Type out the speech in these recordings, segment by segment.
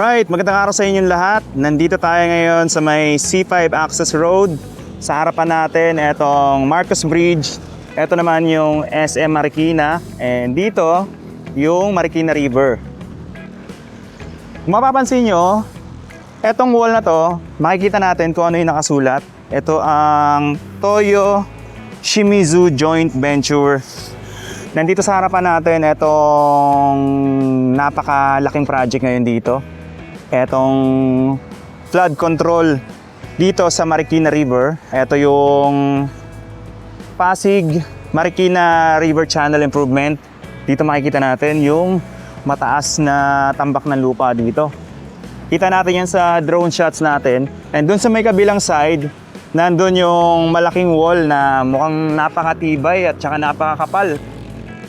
Alright, magandang araw sa inyong lahat. Nandito tayo ngayon sa may C5 Access Road. Sa harapan natin, itong Marcos Bridge. Ito naman yung SM Marikina. And dito, yung Marikina River. Kung mapapansin nyo, etong wall na to, makikita natin kung ano yung nakasulat. Ito ang Toyo Shimizu Joint Venture. Nandito sa harapan natin, itong napakalaking project ngayon dito. Etong flood control dito sa Marikina River. Ito yung Pasig Marikina River Channel Improvement. Dito makikita natin yung mataas na tambak ng lupa dito. Kita natin yan sa drone shots natin. And dun sa may kabilang side, nandun yung malaking wall na mukhang napakatibay at saka napakakapal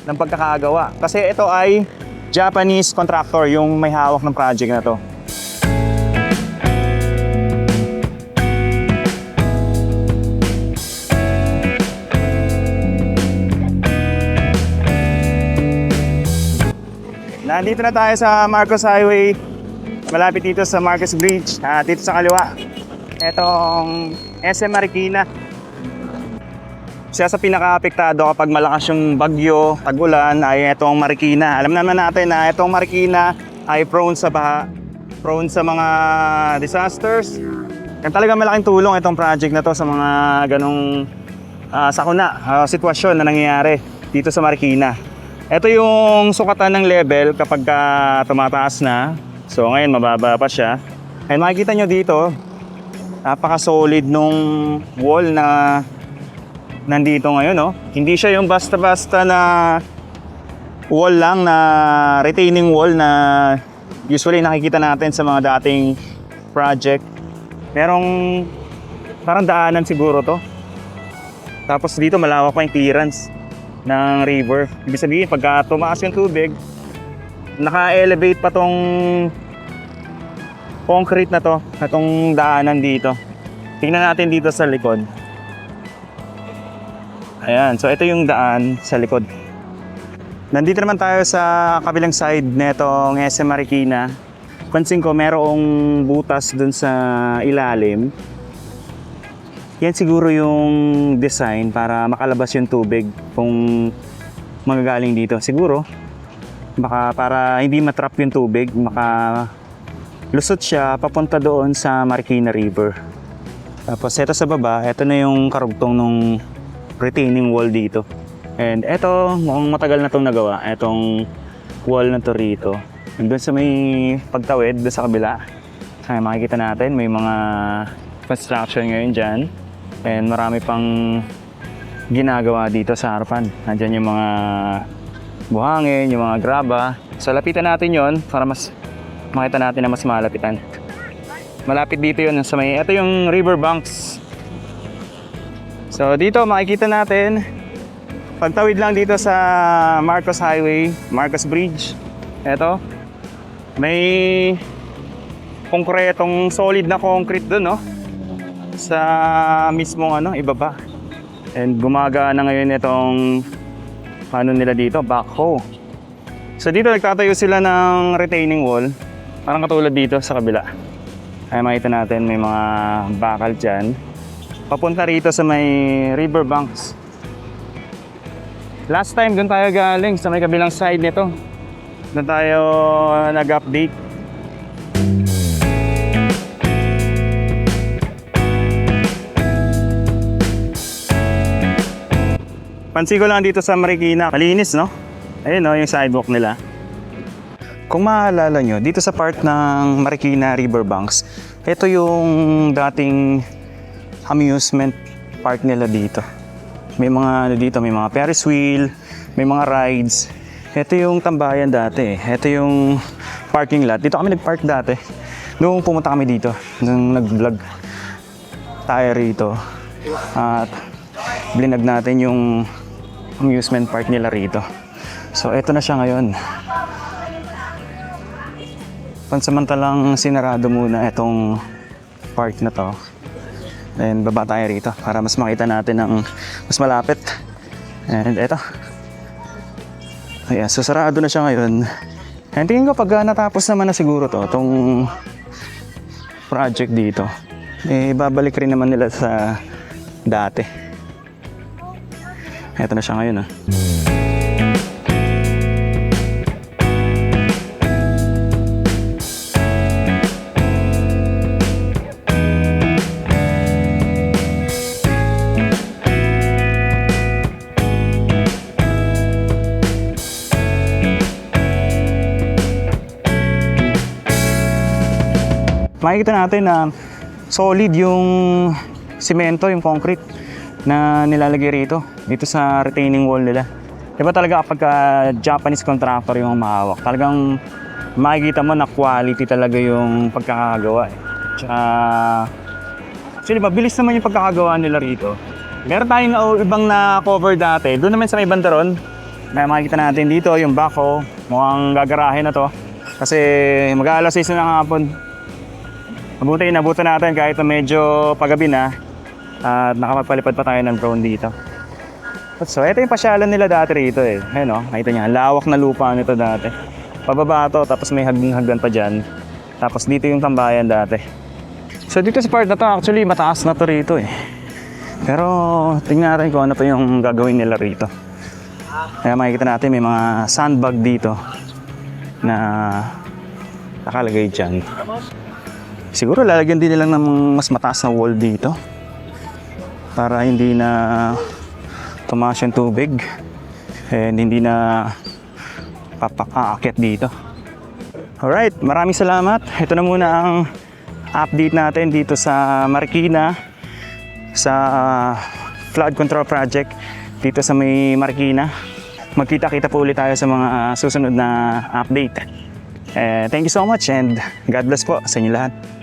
ng pagkakagawa. Kasi ito ay Japanese contractor yung may hawak ng project na to. Nandito na tayo sa Marcos Highway, malapit dito sa Marcos Bridge, dito sa kaliwa. Etong SM Marikina. Siya sa pinaka-apektado kapag malakas yung bagyo, tag-ulan, ay itong Marikina. Alam naman natin na itong Marikina ay prone sa baha, prone sa mga disasters. Kaya talagang malaking tulong itong project na to sa mga ganong sakuna, sitwasyon na nangyayari dito sa Marikina. Ito yung sukatan ng level kapag tumataas na. So ngayon mababa pa siya. And makikita nyo dito, napaka-solid nung wall na nandito ngayon. No? Hindi siya yung basta-basta na wall lang, na retaining wall na usually nakikita natin sa mga dating project. Merong parang daanan siguro to. Tapos dito malawak pa yung clearance ng river. Ibig sabihin, pagka tumaas yung tubig, naka-elevate pa tong concrete na to, itong daanan dito. Tingnan natin dito sa likod. Ayan, so ito yung daan sa likod. Nandito naman tayo sa kabilang side netong SM Marikina. Pansin ko, merong butas dun sa ilalim. Yan siguro yung design para makalabas yung tubig kung magagaling dito. Siguro, baka para hindi matrap yung tubig, makalusot siya papunta doon sa Marikina River. Tapos ito sa baba, ito na yung karugtong ng retaining wall dito. And ito, mukhang matagal na itong nagawa. Itong wall na to rito. And doon sa may pagtawid, doon sa kabila, ay makikita natin, may mga construction ngayon dyan. And marami pang ginagawa dito sa harapan. Nandiyan yung mga buhangin, yung mga graba. So lapitan natin yon para mas makita natin na mas malapitan. Malapit dito yun sa may, ito yung river banks. So dito makikita natin, pagtawid lang dito sa Marcos Highway, Marcos Bridge. Ito, may konkretong solid na concrete dun, no? Sa mismong ibaba. And gumagana ngayon itong nila dito, backhoe. So dito nagtatayo sila ng retaining wall, parang katulad dito sa kabila. Ay makita natin may mga bakal dyan papunta rito sa may river banks. Last time doon tayo galing sa may kabilang side nito. Doon tayo nag-update. Pansin ko lang dito sa Marikina, malinis, no? Ayun, no, yung sidewalk nila. Kung maalala nyo, dito sa part ng Marikina Riverbanks, ito yung dating amusement park nila dito. May mga dito, may mga Ferris wheel, may mga rides. Ito yung tambayan dati. Ito yung parking lot. Dito kami nag-park dati. Noong pumunta kami dito, nung nag-vlog tayo rito. At blinag natin yung amusement park nila rito. So eto na siya ngayon. Pansamantalang sinarado muna itong park na to. Then baba tayo rito para mas makita natin ng mas malapit. And eto. Ayan, so sarado na siya ngayon. And tingin ko pag natapos naman na siguro itong project dito, babalik rin naman nila sa dati. Eto na siya ngayon. Makikita natin na solid yung simento, yung concrete na nilalagay rito, dito sa retaining wall nila. Diba talaga kapag Japanese contractor yung mahawak, talagang makikita mo na quality talaga yung pagkakagawa. Tsaka, actually mabilis naman yung pagkakagawa nila rito. Meron tayong ibang na cover dati, doon naman sa may banda ron, may makikita natin dito yung backhoe, mukhang gagarahin na to. Kasi mag-aalas 6 na ng hapon. Mabuti inabutan natin kahit na medyo pagabi na at nakapagpalipad pa tayo ng drone dito. So ito yung pasyalan nila dati rito eh. Ayun o, makita niya, lawak na lupa nito dati. Pababa to, tapos may hagdan pa dyan. Tapos dito yung tambayan dati. So dito sa part na to, actually mataas na to rito eh. Pero tingnan natin kung ano pa yung gagawin nila rito. Kaya makikita natin may mga sandbag dito na nakalagay dyan. Siguro lalagyan din nila ng mas mataas na wall dito para hindi na tumaas yung tubig and hindi na papakaakyat dito. Alright, maraming salamat. Ito na muna ang update natin dito sa Marikina sa flood control project dito sa may Marikina. Magkita-kita po ulit tayo sa mga susunod na update. Thank you so much and God bless po sa inyo lahat.